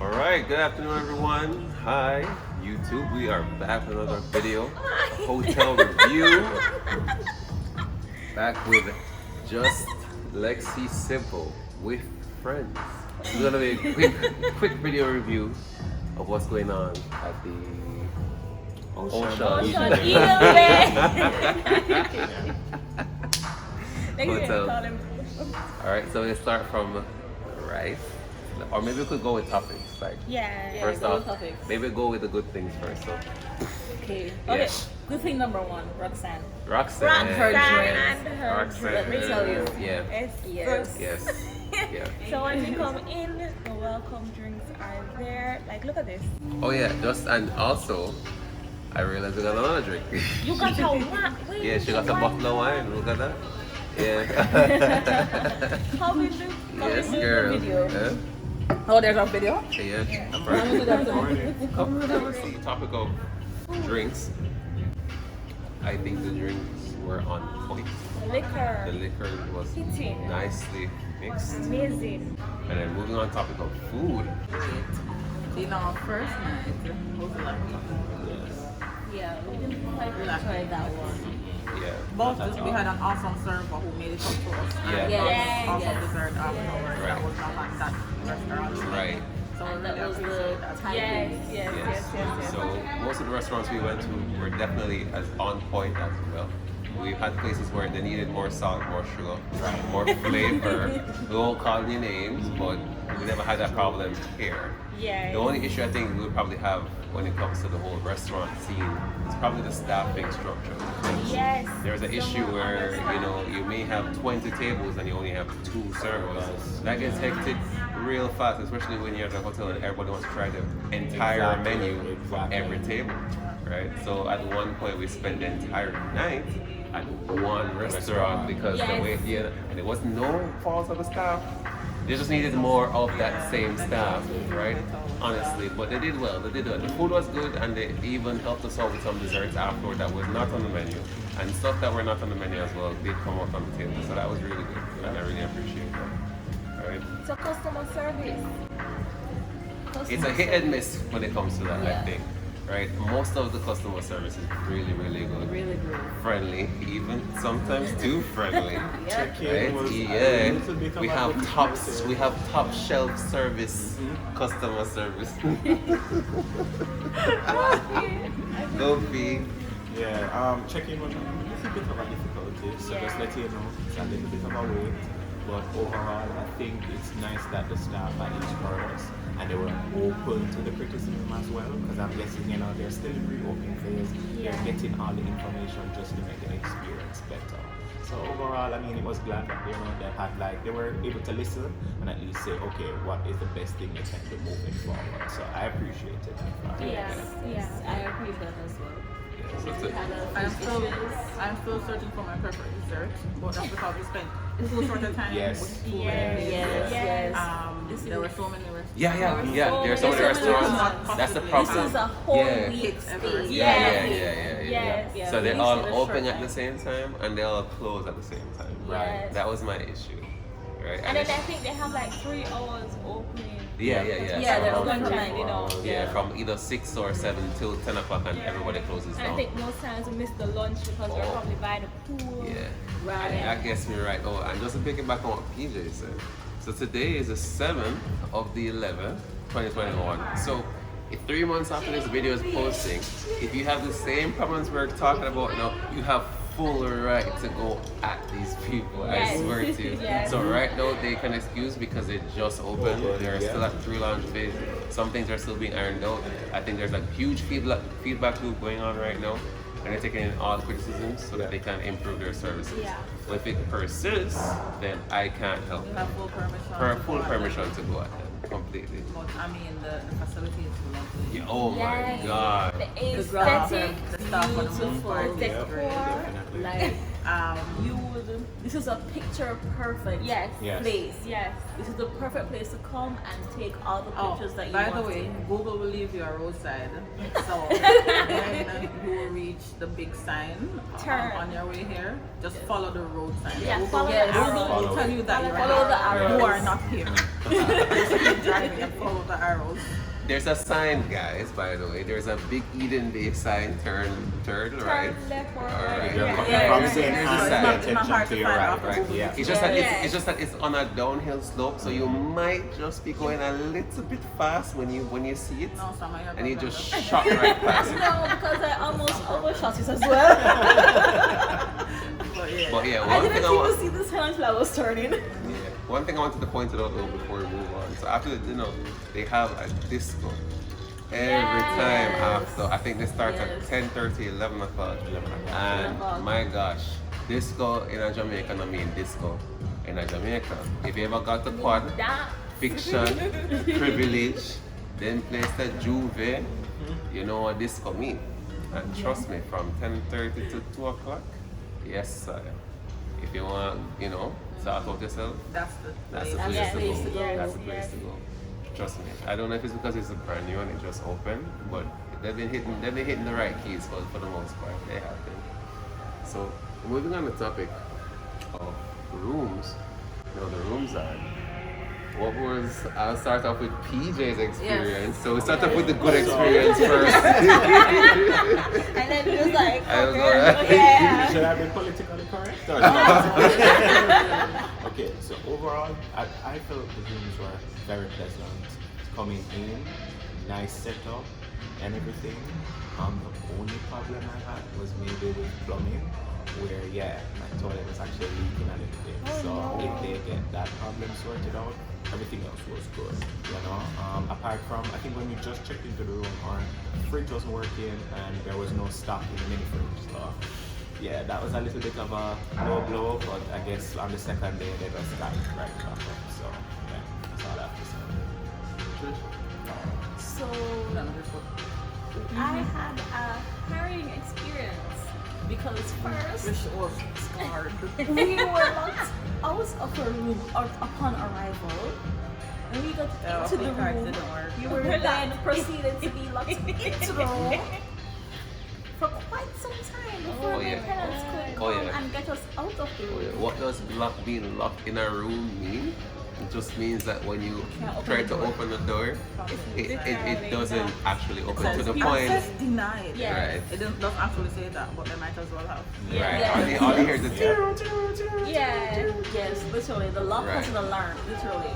Alright, good afternoon everyone. Hi, YouTube. We are back with another video. Hotel review. Back with just Lexi Simple with friends. This is gonna be a quick video review of what's going on at the Ocean Hotel. Alright, so we start from right. Or maybe we could go with topics. Like, first off, maybe go with the good things first. So, okay. Good thing number one, Roxanne. Roxanne. Her drink. Roxanne. Let me tell you. Yes. So when you come in, the welcome drinks are there. Like, look at this. Oh yeah, and also, I realized we got another drink. You got a wine. Yeah, she got a bottle of wine. Look at that. Yeah. How we do? Yes, girl. Yeah. Oh, there's our video? Yeah. Come see. Topic of drinks. I think the drinks were on point. Liquor. The liquor was Hitting. nicely mixed. Amazing. And then moving on topic of food. Dinner first night was like, yeah, we didn't quite try that one. Yeah. But we had an awesome server who made it up to us. Yeah. Awesome dessert afterwards. Right. That was not at that restaurant. Right. So that was the time. Yes. So most of the restaurants we went to were definitely as on point as well. We've had places where they needed more salt, more sugar, more flavor. We won't call any names, but we never had that problem here. Yeah. The only issue I think we would probably have when it comes to the whole restaurant scene is probably the staffing structure. Yes. There's an issue where, you may have 20 tables and you only have 2 servers. That gets hectic real fast, especially when you're at a hotel and everybody wants to try the entire menu for every table, right? So at one point we spent the entire night at one restaurant because the way, and it was no fault of the staff. They just needed more of that same staff, right? Honestly, but they did well. The food was good, and they even helped us out with some desserts afterward that was not on the menu, and stuff that were not on the menu as well did come out on the table. So that was really good, and I really appreciate that. All right. So customer service. It's a hit and miss when it comes to that, I think. Right? Most of the customer service is really, really good. Really good. Friendly, even sometimes too friendly. Check-in Right? was Yeah. a little bit of We a have difficulty. we have top shelf service, customer service. Go be. Yeah, check-in was a little bit of a difficulty, so just let you know, it's a little bit of a wait. But overall, I think it's nice that the staff at each heard and they were open to the criticism as well, because I'm guessing, they're still in reopening phase. They're getting all the information just to make the experience better. So overall, it was glad that they were able to listen and at least say, okay, what is the best thing they can do moving forward. So I appreciate it. Yes, I agree with that as well. Yeah, I'm still searching for my preferred dessert, but that's because we spent too short a time with too many. There were so many restaurants. Yeah. There are so many restaurants. That's the problem. This is a whole week experience. Yeah. So they're all open at the same time and they all close at the same time. Right. That was my issue. Right. And then I think they have like 3 hours opening. Yeah. They're From- open time, Yeah, from either 6 or 7 till 10 o'clock and everybody closes And I down. think most times we miss the lunch because we're probably by the pool. Yeah. Right. I guess me right. Oh, and just to pick it back on what PJ said. So today is the 7th of the 11th, 2021. So 3 months after this video is posting, if you have the same problems we're talking about now, you have full right to go at these people. I swear to you. So right now they can excuse because they just opened. They're still at the pre-launch phase. Some things are still being ironed out. I think there's a huge feedback loop going on right now. And they're taking in all the criticisms so that they can improve their services. But if it persists, then I can't help. You have full permission. To go at them completely. But the facility is lovely. Yeah, oh my God. The The ground, aesthetic, the staff for the most beautiful part, decor. Definitely. like You would. This is a picture perfect Yes. Yes. place. Yes. This is the perfect place to come and take all the Oh, pictures that you by want the way, to. Google will leave you a roadside. So when you will reach the big sign Turn. on your way here, just follow the road sign. Yeah, Google, follow the Google arrows. will tell you that you're Follow the not, arrows. you are not here. Just keep driving and follow the arrows. There's a sign, guys, by the way. There's a big Eden Bay sign, turn right. left or All right. You're Yeah. from St. There's a Anne, sign. pay It's not attention hard to to your find right, out. right? Yeah. It's just that Yeah. it's just that it's on a downhill slope, so you might just be going a little bit fast when you see it, No, Sam, I have and you no just problem. shot right past it. No, because I almost overshot it as well. But yeah, I one didn't thing I even want. see the sign until I was turning. Yeah. One thing I wanted to point it out though before we move on. So after the dinner, they have a disco every time after. I think they start Yes. at 10:30, 11 o'clock. 11 o'clock. And 11 o'clock. my gosh, disco in a Jamaica, I mean disco in a Jamaica. If you ever got the quad, That. fiction, privilege, then place the Juve, you know what disco mean. And trust me, from 10:30 to 2 o'clock, yes sir. If you want, sort out yourself, That's the that's the place. place, That's to, the place go. to go. That's the place to go. Trust me. I don't know if it's because it's a brand new and it just opened, but they've been hitting the right keys for the most part. They have been. So moving on the topic of rooms. The rooms are. I'll start off with PJ's experience. So we start off with the good experience first. And then it was like, I was okay, like- yeah. Should I be politically correct? Or okay, so overall, I felt the rooms were very pleasant. Coming in, nice setup and everything. The only problem I had was maybe with plumbing, where my toilet was actually leaking a little bit. So if they get that problem sorted out, everything else was good. Apart from, I think when we just checked into the room, our fridge wasn't working and there was no stock in the mini fridge. So yeah, that was a little bit of a low blow, but I guess on the second day they just got it right back up. So yeah, that's all I have to say. So Mm-hmm. I had a harrowing experience because first Which was scarred. we were locked out of a room upon arrival. When we got into the cards room, didn't work. we were then proceeded to be locked into the room for quite some time before Oh, the yeah. tenants could Oh, come yeah. and get us out of the room. What does being locked in a room mean? It just means that when you Can't open try the to door. open the door, it doesn't actually open to the Access point. denied. Yeah. Right. It doesn't actually say that, but they might as well have. Right. Yeah. All you hear is the Yeah, yes, literally. The lock Right. has an alarm, literally.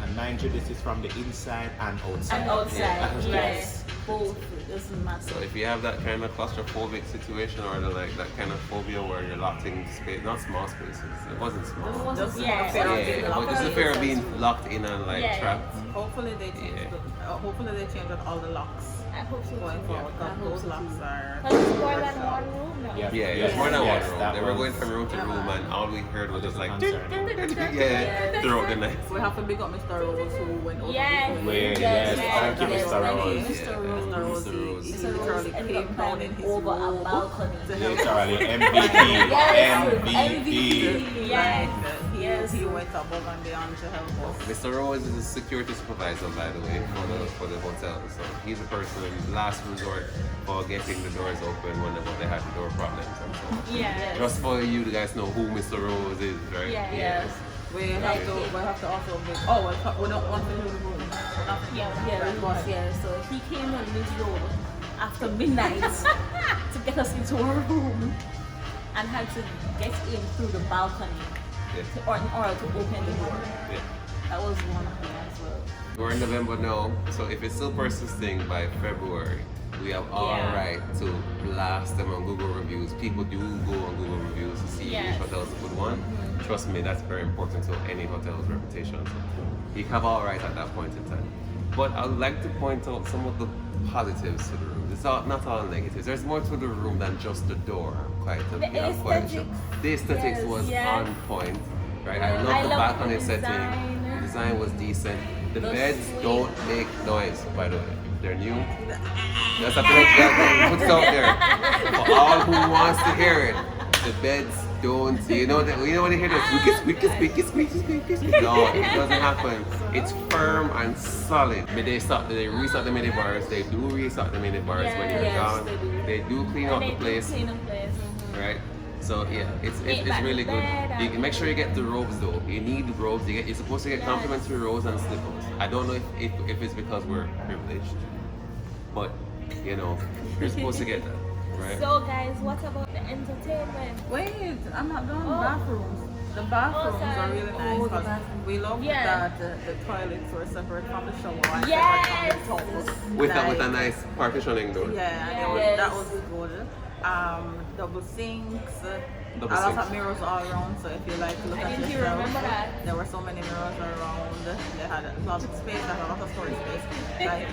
And mind you, this is from the inside and outside. And outside, Yeah. yes. Both. It doesn't matter. So if you have that kind of claustrophobic situation or that kind of phobia where you're locked in space, not small spaces, it wasn't small. Just Yeah. fear of being Yeah, locked but just the in. fear of being locked in and Yeah. trapped. Hopefully they change. Yeah. Hopefully they change out all the locks I hope so going too. forward. I Because hope those so locks too. are. Because it's more than one room now. Yeah. Yeah, it's more than Yes, one room. that They were was going from room to room and all we heard was just like, concern. yeah, throughout the night. We have to big up Mr. Rose who went out Yes, of his Wait, way. yes, thank you, yes, Mr. thank you, Rose. Mr. Yeah, Rose. Mr. Rose, Mr. Rose. he Mr. Rose literally ended came up down in climbing his over a robe balcony. to help us. Literally MVP. Yes, MVP. Yes. Yes, he went above and beyond to help us. Mr. Rose is a security supervisor, by the way, for the hotel. So he's a person last resort for getting the doors open whenever they have door problems and so on. Yes. Just for you guys know who Mr. Rose is, right? Yeah. Yes. We have to also make. Oh, we don't want to do the room. Yeah, it was, yeah. So he came on this road after midnight to get us into our room and had to get in through the balcony Yeah. in order to open the door. Yeah. That was one thing as well. We're in November now, so if it's still persisting by February, we have all Yeah. right to blast them on Google reviews. People do go on Google reviews to see Yes. which hotel's a good one. Trust me, that's very important to any hotel's reputation. So you have all right at that point in time. But I would like to point out some of the positives to the room. It's not all negatives. There's more to the room than just the door. Quite The quite sure. aesthetics. The aesthetics Yes, was yes. on point. Right? I Yeah. love I the love balcony the setting. design. The design was decent. The The beds suite. don't make noise, by the way. They're new. Just have to put it out there. For all who wants to hear it, the beds don't. You know when you hear the squeaky. No, it doesn't happen. It's firm and solid. But they restock the mini bars. They do restock the mini bars when you're Yes, gone. they do. They do clean up the place, Clean up place. right? So yeah, it's back really to good. bed You can make sure you get the robes though. You need robes. You're supposed to get complimentary robes and slippers. I don't know if it's because we're privileged, but you know, you're supposed to get that, right? So guys, what about the entertainment? Wait, I'm not done. Oh. Bathrooms. The bathrooms sorry. are really nice Oh, the because bathroom. we love Yeah. that the toilets were separate from the shower. and Yes. separate from the tub. With a Like, nice partitioning door. Yeah, and Yes. that was good. Double sinks, Double a lot sinks. of mirrors all around. So if you like look I at didn't yourself, remember that. there were so many mirrors around. They had a lot of space, they had a lot of storage space. Like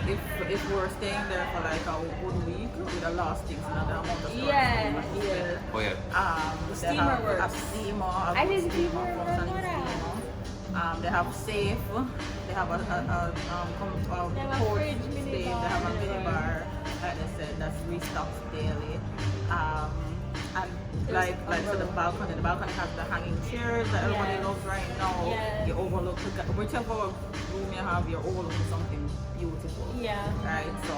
if we were staying there for like a good week, we'd have lost things and the amount of storage. Yeah, space. yeah. Oh yeah. The steamer works. A steamer, a I good didn't steamer, even functioning remember that. steamer. They have safe. They have a They have a cold fridge, mini space. They bar, have a and mini a- bar. Like I said, that's restocked daily. And There's so the balcony has the hanging chairs that everybody Yes. loves right now. Yes. You overlook whichever room you have, you're overlooking something beautiful. Yeah. Right. So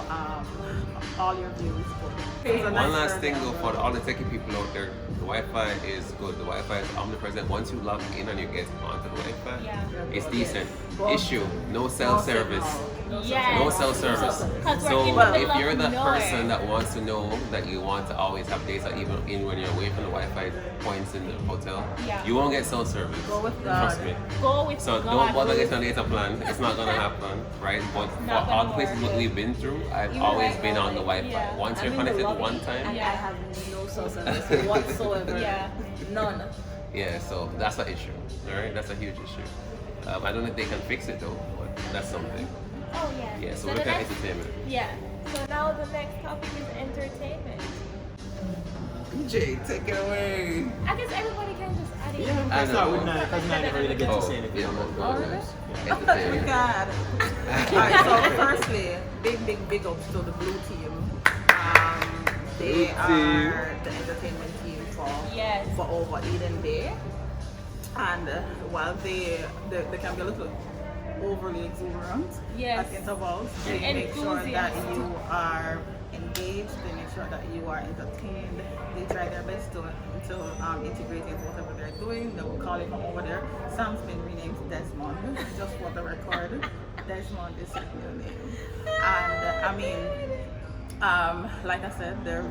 all your views good. It's a One nice last thing area. though for all the techie people out there, the Wi-Fi is good. The Wi-Fi is omnipresent. Once you log in and you get onto the Wi-Fi, Yeah. it's decent. But- Issue, no cell No service. signal. Yes. No cell service. 'Cause we're So in the if middle you're of that nowhere. person that wants to know that you want to always have data even when you're away from the Wi-Fi points in the hotel, Yeah. you won't get cell service. Go with Trust God. me. Go with So God. don't bother getting a data plan. It's not gonna happen, right? But for Not all gonna the places work. that we've been through, I've Even always right been now, on the like, Wi-Fi. yeah. Once I'm you're in the connected lobby one time, and Yeah. I have no cell service whatsoever. Yeah. None. yeah. So that's an issue. All right, that's a huge issue. I don't know if they can fix it though, but that's something. Oh yeah. Yeah. So the look at next, entertainment. yeah. So now the next topic is entertainment. PJ, take it away. I guess everybody can just add it. Yeah, I I start with know. Nine because Nine never really get to say anything. yeah, about no, it. no, Yeah. entertainment. God. Alright, so firstly, big ups to the blue team. They Blue team. are the entertainment team Yes. for over Eden Day. And while they can be a little overly exuberant Yes. at intervals, they And make sure that enthusiastic. you are engaged, they make sure that you are entertained, they try their best to integrate into whatever they're doing. They will call it from over there. Sam's been renamed Desmond, just for the record. Desmond is his new name. And I mean, like I said, they're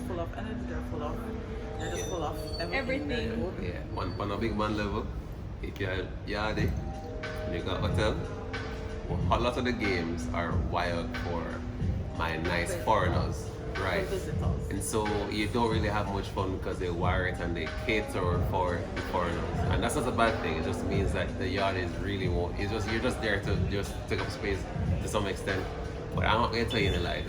full of energy, they're just full of everything. they Everything. do. Yeah, on a big man level, if you're yardy, you got hotel, a lot of the games are wired for my nice foreigners, right? For visitors. And so you don't really have much fun because they wire it and they cater for the foreigners. And that's not a bad thing, it just means that the yard is really you're just there to just take up space to some extent. But I'm not gonna tell you any lie.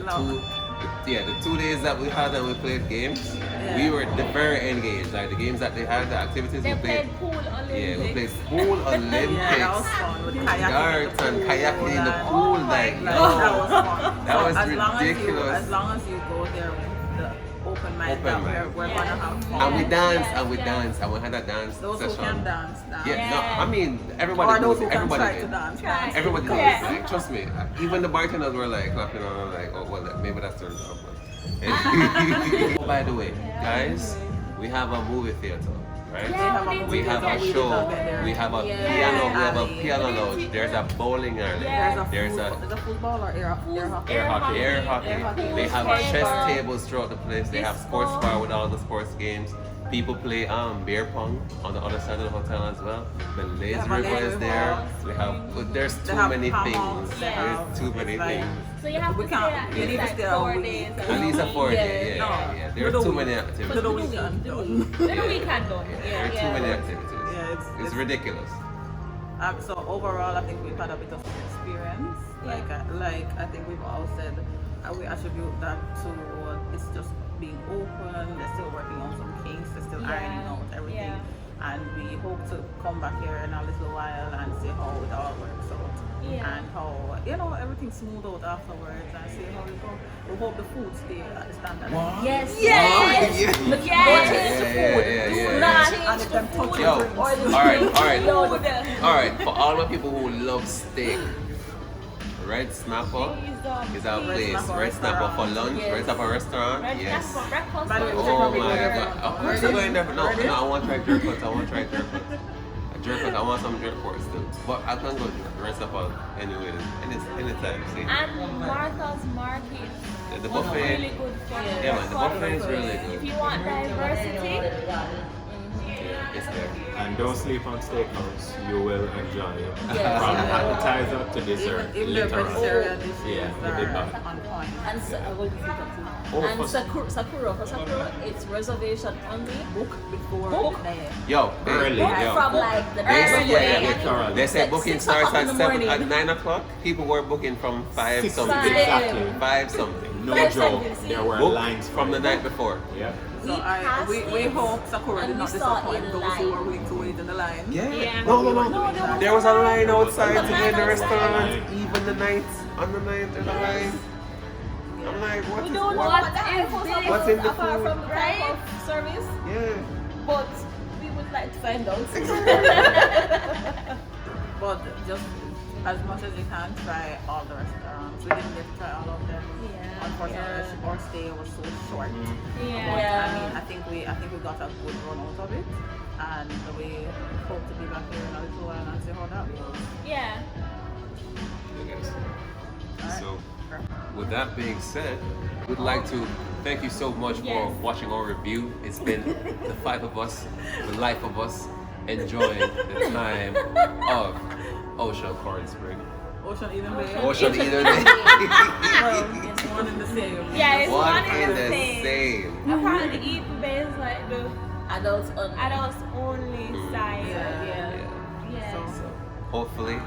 The 2 days that we had and we played games, we were very engaged. Like the games that they had, the activities They we played. played pool Olympics. Yeah, we played pool Olympics. Yeah, that was fun with kayaking Darts and kayaking in the and- pool, Oh my like, God. yo. That was fun. That was As ridiculous. long as you go there with the open mind Open that mind. we're gonna have fun. And we Yes, danced yes, and we yes. danced and we had a dance Those who session. can dance, dance. Yeah, no, Yeah. I mean everybody Or those did. who can Everybody try did. to dance. Try. dance. Everybody did. Yes. Like, trust me. Even the bartenders were like clapping on, like, oh well, maybe that's turned out. Oh, by the way, guys, we have a movie theater, right? Yeah, We have a We show. did that We have a there. piano. We have a alley. piano lounge. There's a bowling alley. Yeah. There's Is a it football or air hockey? air hockey. Air hockey. They have Pool chess table. tables throughout the place. They have sports Disco. bar with all the sports games. People play beer pong on the other side of the hotel as well. The lazy have a river lazy is there. river. We have there's They too have many hammocks, things. they have- There's too many it's like- things. So you have We to can't- stay at you need least to like stay a 4 week. days. At least a 4 day. no. Yeah. There For are the too week. many For activities. the weekend. Then we can go. There are too many activities. Yeah, It's ridiculous. So overall, I think we've had a bit of experience. Like I think we've all said, we attribute that to it's just being open. They're still working on some kinks. They're still ironing out everything. Yeah. and we hope to come back here in a little while and see how it all works out. Yeah. And how everything smooth out afterwards and see how it goes. We hope the food stay at the standard. Yes. Yes. Yeah. Do not And if them touch Yo, drinks. alright, for all the people who love steak, Red Snapper is our place. Red Snapper for lunch, Red Snapper restaurant, yes. For breakfast. By the way, Oh my god, of course I'm going there. No, I want to try jerk cuts, I want some jerk pork still. But I can go to Red Snapper anyway, anytime, see. And Martha's Market. The was buffet, really good for yeah man, the buffet is really If good. you want diversity, It's there. And don't sleep on steakhouse. You will enjoy it. Yes. From appetizer to dessert. Even their literally. vegetarian dishes Yeah, they did are that. on point. And Oh, and for- Sakura, it's reservation only. Book before Book. there. Yo, Early, yo. yo. From like the They next say, day. literally. they say booking 6 o'clock starts in the at morning. 9 o'clock. People were booking from 5 6 something. exactly. 5 something. No Five joke. something, There were Booked lines from the night before. Yeah. So we hope Sakura and did we not saw disappoint in those line. who were willing to wait in the line. Yeah. No. There was a line outside to get in the outside. restaurant. Even the night, on the night, there's a line. I'm like, what we is don't know what? what is this, What's in the apart food? from the type of service. Yeah. but we would like to find out. But just as much as you can, try all the restaurants. We didn't get to try all of them. Yeah. Unfortunately, our stay was so short. But Yeah. I mean, I think we got a good run out of it, and we hope to be back here in a little while and see how that goes. Yeah. Alright. So, with that being said, we'd like to thank you so much for Yes. watching our review. It's been the 5 of us, the life of us, enjoying the time of Ocean Coral Spring. Ocean Eden Bay. Ocean either day. Well, it's one in the same. Yeah, it's One one in and the the same. same. Apparently, Eden Bay is like the Adults only. adults only side. Yeah. Yes. So, hopefully,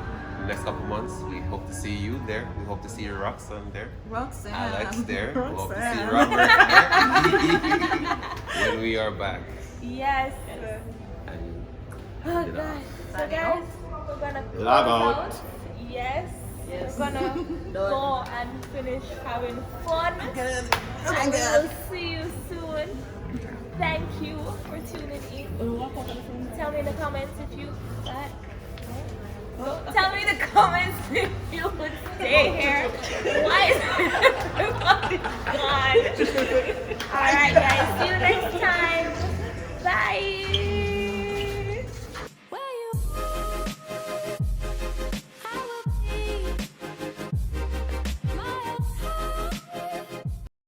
next couple months, we hope to see you there. We hope to see Roxanne there. Roxanne. Alex there. We hope to see Roxanne. Robert there. When we are back. Yes. And, Oh you know, gosh. So guys, we're gonna Log close out. Yes. Yes. We're gonna go and finish having fun. Good. And we'll see you soon. Thank you for tuning in. Tell me in the comments if you tell me in the comments if you would stay here. Why?